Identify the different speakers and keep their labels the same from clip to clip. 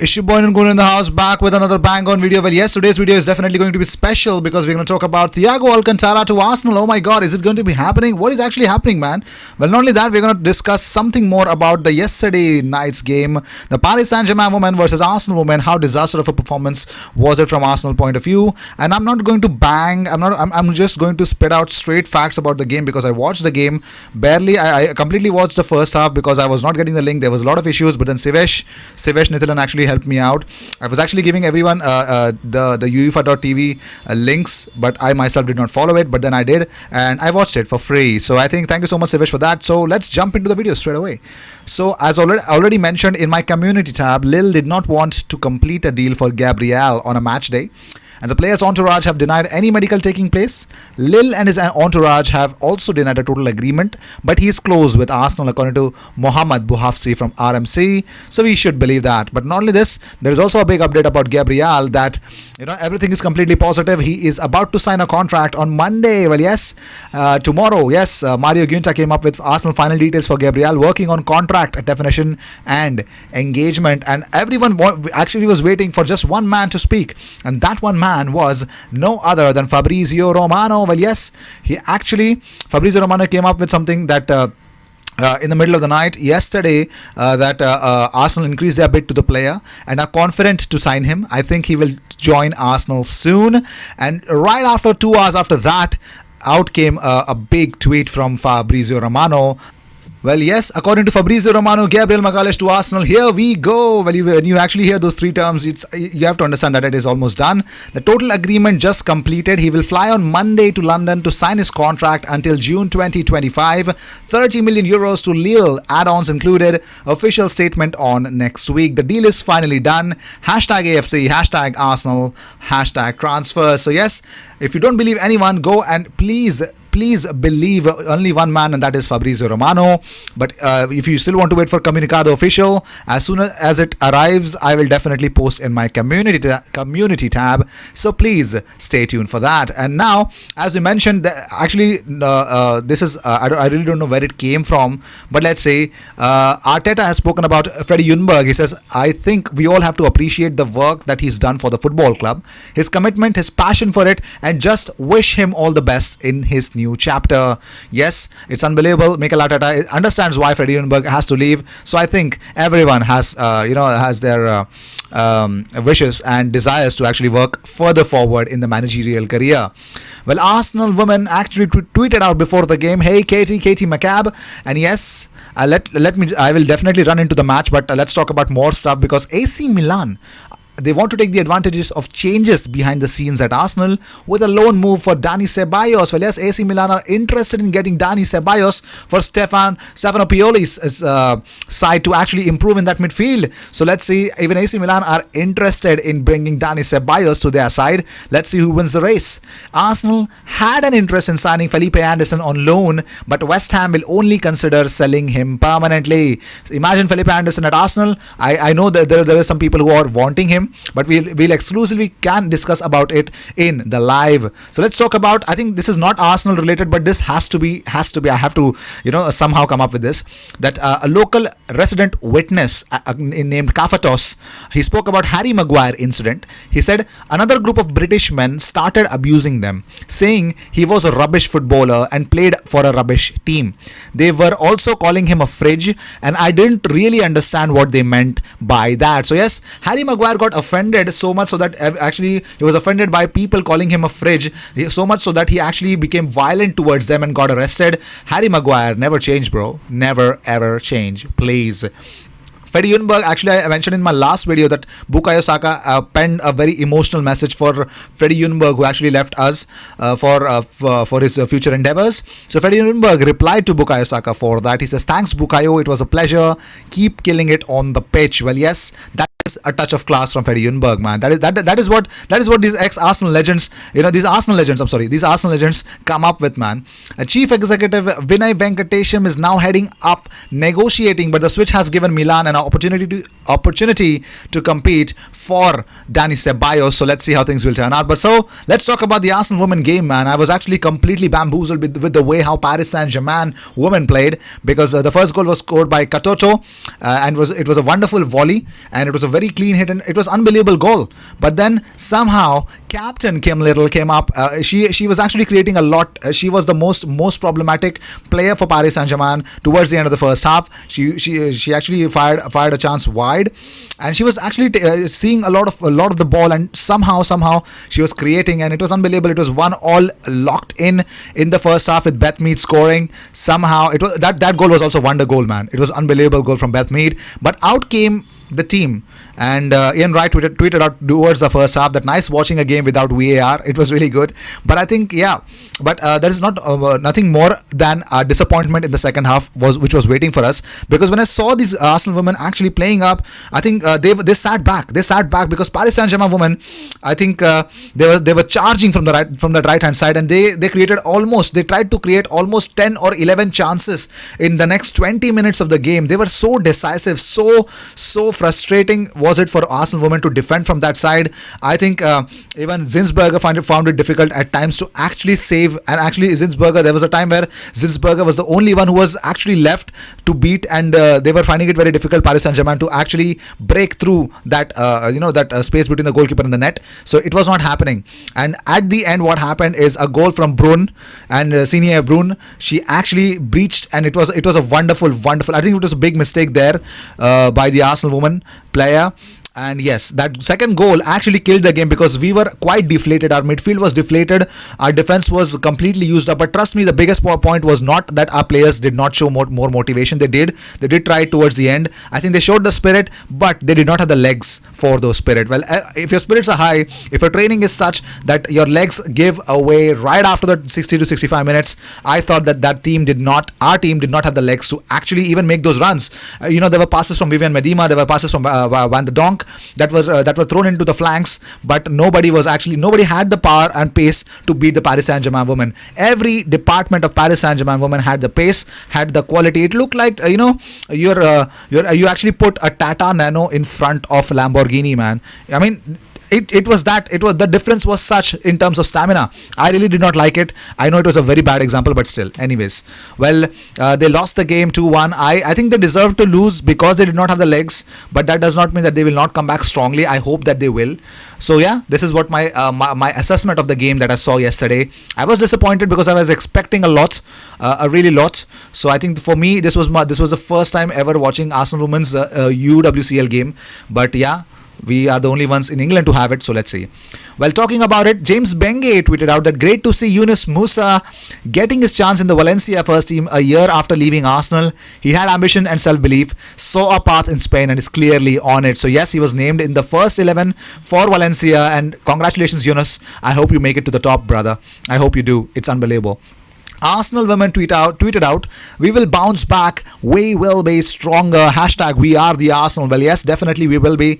Speaker 1: Ishiboy and Gunu in the house, back with another bang on video. Well, yes, today's video is definitely going to be special because we're going to talk about Thiago Alcantara to Arsenal. Oh my god, is it going to be happening? What is actually happening, man? Well, not only that, we're going to discuss something more about the yesterday night's game, the Paris Saint-Germain women versus Arsenal women. How disaster of a performance was it from Arsenal point of view? And I'm not going to bang. I'm just going to spit out straight facts about the game because I watched the game barely. I completely watched the first half because I was not getting the link. There was a lot of issues, but then Sivesh Nithilan actually helped me out. I was actually giving everyone the UEFA.tv links, but I myself did not follow it. But then I did, and I watched it for free. So I think thank you so much, Sivesh, for that. So let's jump into the video straight away. So as already mentioned in my community tab, Lille did not want to complete a deal for Gabriel on a match day, and the player's entourage have denied any medical taking place. Lille and his entourage have also denied a total agreement, but he is close with Arsenal according to Mohamed Bouhafsi from RMC, so we should believe that. But not only this, there is also a big update about Gabriel that everything is completely positive. He is about to sign a contract on Monday. Well, yes, tomorrow. Yes, Mario Gunta came up with Arsenal final details for Gabriel, working on contract definition and engagement, and everyone actually was waiting for just one man to speak, and that one man was no other than Fabrizio Romano. Well, yes, Fabrizio Romano came up with something that in the middle of the night yesterday, that Arsenal increased their bid to the player and are confident to sign him. I think he will join Arsenal soon. And right after 2 hours after that, out came a big tweet from Fabrizio Romano. Well, yes, according to Fabrizio Romano, Gabriel Magalhaes to Arsenal. Here we go. Well, when you actually hear those three terms, you have to understand that it is almost done. The total agreement just completed. He will fly on Monday to London to sign his contract until June 2025. 30 million euros to Lille, add-ons included. Official statement on next week. The deal is finally done. Hashtag AFC, hashtag Arsenal, hashtag transfer. So yes, if you don't believe anyone, go and please believe only one man, and that is Fabrizio Romano. But if you still want to wait for Comunicado Official, as soon as it arrives, I will definitely post in my community tab. So please stay tuned for that. And now, as we mentioned, this is I really don't know where it came from, but let's say Arteta has spoken about Freddie Ljungberg. He says, I think we all have to appreciate the work that he's done for the football club, his commitment, his passion for it, and just wish him all the best in his new chapter. Yes, it's unbelievable. Mikel Arteta understands why Freddie Ljungberg has to leave. So I think everyone has their wishes and desires to actually work further forward in the managerial career. Well, Arsenal women actually tweeted out before the game, "Hey Katie McCabe," and yes, I will definitely run into the match, but let's talk about more stuff because AC Milan, they want to take the advantages of changes behind the scenes at Arsenal with a loan move for Dani Ceballos. Well, yes, AC Milan are interested in getting Dani Ceballos for Stefano Pioli's side to actually improve in that midfield. So let's see, even AC Milan are interested in bringing Dani Ceballos to their side. Let's see who wins the race. Arsenal had an interest in signing Felipe Anderson on loan, but West Ham will only consider selling him permanently. Imagine Felipe Anderson at Arsenal. I know that there are some people who are wanting him, but we'll exclusively can discuss about it in the live. So let's talk about, I think this is not Arsenal related, but this has to be I have to somehow come up with this, that a local resident witness named Kafatos, he spoke about Harry Maguire incident. He said another group of British men started abusing them, saying he was a rubbish footballer and played for a rubbish team. They were also calling him a fridge, and I didn't really understand what they meant by that. So yes, Harry Maguire got offended so much so that actually he was offended by people calling him a fridge, so much so that he actually became violent towards them and got arrested. Harry Maguire, never change, bro. Never ever change, please. Freddie Ljungberg, actually I mentioned in my last video that Bukayo Saka penned a very emotional message for Freddie Ljungberg, who actually left us for his future endeavors. So Freddie Ljungberg replied to Bukayo Saka for that. He says, "Thanks Bukayo, it was a pleasure. Keep killing it on the pitch." Well, yes, that is a touch of class from Freddie Ljungberg, man. That is what these ex-Arsenal legends, these Arsenal legends come up with, man. Chief Executive Vinay Venkatesham is now heading up negotiating, but the switch has given Milan an opportunity to compete for Dani Ceballos. So let's see how things will turn out. But so let's talk about the Arsenal women game, man. I was actually completely bamboozled with the way how Paris Saint-Germain women played, because the first goal was scored by Katoto, and it was a wonderful volley, and it was a very clean hit, and it was unbelievable goal. But then somehow Captain Kim Little came up. She was actually creating a lot. She was the most problematic player for Paris Saint-Germain towards the end of the first half. She actually fired a chance wide, and she was actually seeing a lot of the ball, and somehow she was creating, and it was unbelievable. It was 1-1 locked in the first half with Beth Mead scoring. Somehow it was that goal was also wonder goal, man. It was unbelievable goal from Beth Mead, but out came the team. And Ian Wright tweeted out towards the first half that nice watching a game without VAR. It was really good. But I think, but there is nothing more than a disappointment in the second half which was waiting for us. Because when I saw these Arsenal women actually playing up, I think they sat back. They sat back because Paris Saint-Germain women, I think they were charging from the right hand side, and they tried to create almost 10 or 11 chances in the next 20 minutes of the game. They were so decisive, so frustrating was it for Arsenal women to defend from that side. I think even Zinsberger found it difficult at times to actually save. And actually, Zinsberger, there was a time where Zinsberger was the only one who was actually left to beat, and they were finding it very difficult, Paris Saint-Germain, to actually break through that space between the goalkeeper and the net. So it was not happening. And at the end, what happened is a goal from Brun, and Signe Brun. She actually breached, and it was a wonderful. I think it was a big mistake there by the Arsenal woman player. And yes, that second goal actually killed the game because we were quite deflated. Our midfield was deflated. Our defense was completely used up. But trust me, the biggest point was not that our players did not show more motivation. They did try towards the end. I think they showed the spirit, but they did not have the legs for those spirit. Well, if your spirits are high, if your training is such that your legs give away right after the 60 to 65 minutes, I thought that our team did not have the legs to actually even make those runs. There were passes from Vivian Medema, there were passes from Van de Donk that were thrown into the flanks, but nobody had the power and pace to beat the Paris Saint-Germain women. Every department of Paris Saint-Germain women had the pace, had the quality. It looked like you actually put a Tata Nano in front of Lamborghini, man. I mean, the difference was such in terms of stamina. I really did not like it. I know it was a very bad example, but still. Anyways, well, they lost the game 2-1. I think they deserved to lose because they did not have the legs, but that does not mean that they will not come back strongly. I hope that they will. So yeah, this is what my assessment of the game that I saw yesterday. I was disappointed because I was expecting a really lot. So I think for me, this was the first time ever watching Arsenal women's UWCL game. But yeah, we are the only ones in England to have it, so let's see. Well, talking about it, James Benge tweeted out that great to see Yunus Musa getting his chance in the Valencia first team a year after leaving Arsenal. He had ambition and self-belief, saw a path in Spain and is clearly on it. So yes, he was named in the first 11 for Valencia, and congratulations, Yunus. I hope you make it to the top, brother. I hope you do. It's unbelievable. Arsenal women tweeted out, we will bounce back, we will be stronger, # we are the Arsenal. Well, yes, definitely we will be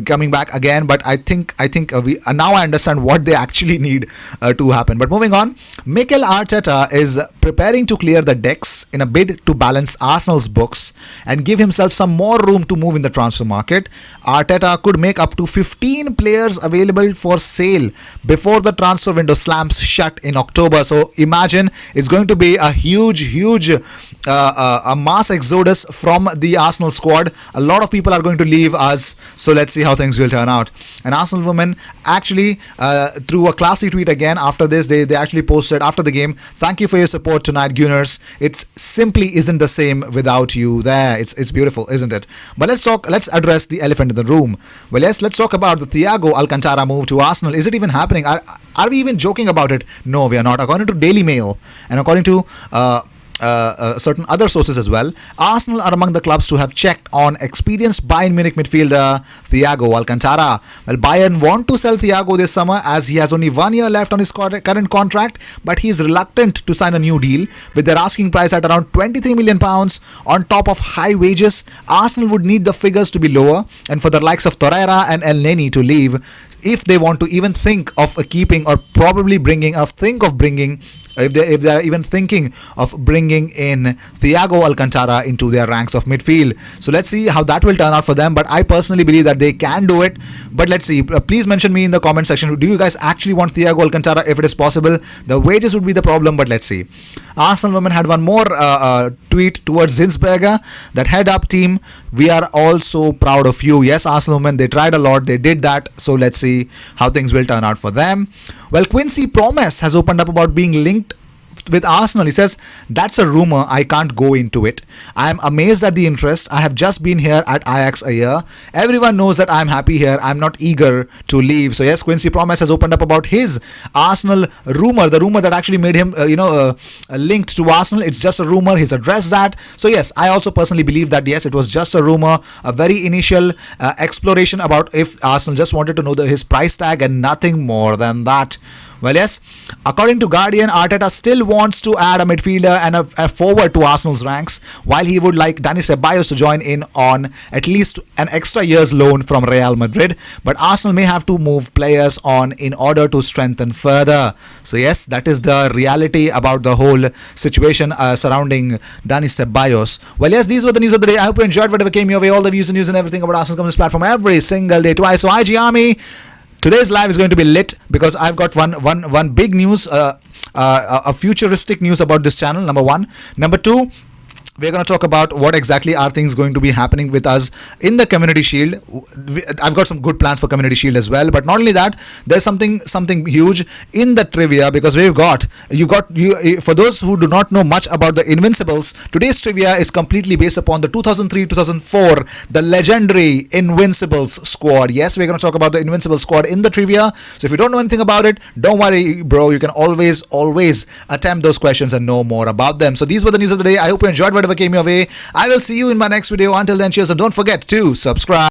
Speaker 1: coming back again, but I think we now I understand what they actually need to happen. But moving on, Mikel Arteta is preparing to clear the decks in a bid to balance Arsenal's books and give himself some more room to move in the transfer market. Arteta could make up to 15 players available for sale before the transfer window slams shut in October. So imagine, it's going to be a huge a mass exodus from the Arsenal squad. A lot of people are going to leave us, so let's see how things will turn out. And Arsenal women actually through a classy tweet again after this, they actually posted after the game, thank you for your support tonight, Gunners. It simply isn't the same without you. There, it's beautiful, isn't it? But let's address the elephant in the room. Well, yes, let's talk about the Thiago Alcantara move to Arsenal. Is it even happening? Are we even joking about it? No, we are not. According to Daily Mail and according to certain other sources as well, Arsenal are among the clubs to have checked on experienced Bayern Munich midfielder Thiago Alcantara. Well, Bayern want to sell Thiago this summer as he has only 1 year left on his current contract, but he is reluctant to sign a new deal with their asking price at around £23 million on top of high wages. Arsenal would need the figures to be lower and for the likes of Torreira and El Neni to leave if they want to even think of keeping or probably bringing if they are even thinking of bringing in Thiago Alcantara into their ranks of midfield. So let's see how that will turn out for them, but I personally believe that they can do it. But let's see. Please mention me in the comment section. Do you guys actually want Thiago Alcantara if it is possible? The wages would be the problem, but let's see. Arsenal women had one more tweet towards Zinsberger, that head up team we are all so proud of you. Yes, Arsenal women, they tried a lot, they did that. So let's see how things will turn out for them. Well, Quincy Promes has opened up about being linked with Arsenal. He says, that's a rumor, I can't go into it. I am amazed at the interest. I have just been here at Ajax a year. Everyone knows that I'm happy here. I'm not eager to leave. So yes, Quincy Promes has opened up about his Arsenal rumor, the rumor that actually made him linked to Arsenal. It's just a rumor. He's addressed that. So yes, I also personally believe that yes, it was just a rumor, a very initial exploration about if Arsenal just wanted to know his price tag and nothing more than that. Well, yes, according to Guardian, Arteta still wants to add a midfielder and a forward to Arsenal's ranks, while he would like Dani Ceballos to join in on at least an extra year's loan from Real Madrid. But Arsenal may have to move players on in order to strengthen further. So yes, that is the reality about the whole situation surrounding Dani Ceballos. Well, yes, these were the news of the day. I hope you enjoyed whatever came your way. All the views and news and everything about Arsenal comes to this platform every single day, twice. So IG Army, today's live is going to be lit because I've got one big news, a futuristic news about this channel, number one. Number two, we're going to talk about what exactly are things going to be happening with us in the Community Shield. I've got some good plans for Community Shield as well, but not only that, there's something huge in the trivia, because for those who do not know much about the Invincibles, today's trivia is completely based upon the 2003-2004 the legendary Invincibles squad. Yes, we're going to talk about the Invincibles squad in the trivia. So if you don't know anything about it, don't worry, bro. You can always attempt those questions and know more about them. So these were the news of the day. I hope you enjoyed whatever came your way. I will see you in my next video. Until then, cheers, and don't forget to subscribe.